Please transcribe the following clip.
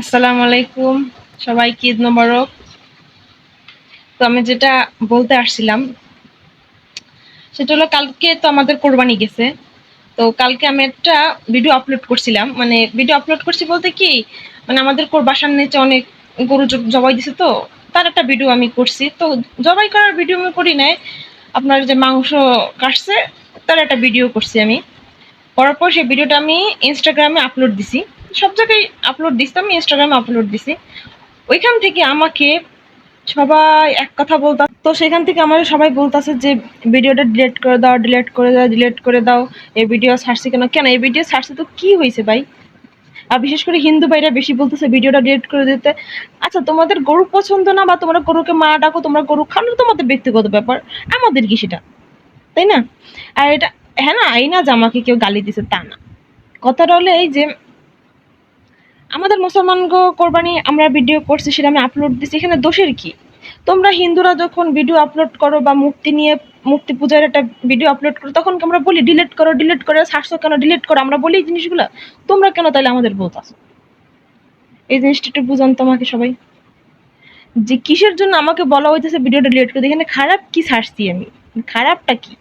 আসসালামু আলাইকুম, সবাইকে ঈদ মোবারক। তো আমি যেটা বলতে আসছিলাম সেটা হলো, কালকে তো আমাদের কোরবানি গেছে। তো কালকে আমি একটা ভিডিও আপলোড করছিলাম, মানে ভিডিও আপলোড করছি বলতে কি, মানে আমাদের বাসার নিচে অনেক গরু জবাই দিছে, তো তার একটা ভিডিও আমি করছি। তো জবাই করার ভিডিও আমি করি নাই, আপনার যে মাংস কাটছে তার একটা ভিডিও করছি আমি। করার পর সেই ভিডিওটা আমি ইনস্টাগ্রামে আপলোড দিছি, সব জায়গায় আপলোড দিছি, আমি ইনস্টাগ্রামে আপলোড দিছি। ওইখান থেকে আমাকে সবাই এক কথা বলতা, তো সেখান থেকে আমার সবাই বলতাছে যে ভিডিওটা ডিলিট করে দাও, ডিলিট করে দাও, ডিলিট করে দাও। এই ভিডিও ছাড়ছি কেন, কেন এই ভিডিও ছাড়ছে তো কি হয়েছে ভাই? আর বিশেষ করে হিন্দু ভাইরা বেশি বলতেছে ভিডিওটা ডিলিট করে দিতে। আচ্ছা, তোমাদের গরু পছন্দ না বা তোমরা গরুকে মা ডাকো, তোমরা গরু খানো, তোমাদের ব্যক্তিগত ব্যাপার, আমাদের কি সেটা, তাই না? আর এটা, হ্যাঁ না, এই না যে আমাকে কেউ গালি দিছে তা না, কথাটা হলো এই যে আমাদের মুসলমান কোরবানি আমরা ভিডিও করছি, সেটা আমি আপলোড দিছি, এখানে দোষের কি? তোমরা হিন্দুরা যখন ভিডিও আপলোড করো বা মূর্তি নিয়ে, মূর্তি পূজার একটা ভিডিও আপলোড করো, তখন আমরা বলি ডিলিট করো, ডিলিট করে ছাড়ছো কেন, ডিলিট করো, আমরা বলি এই জিনিসগুলো। তোমরা কেন তাহলে আমাদের বলতাছো? এই জিনিসটা একটু বুঝান তো আমাকে সবাই, যে কিসের জন্য আমাকে বলা হইতেছে ভিডিওটা ডিলিট করে। এখানে খারাপ কি ছাড়ছি আমি? খারাপটা কি?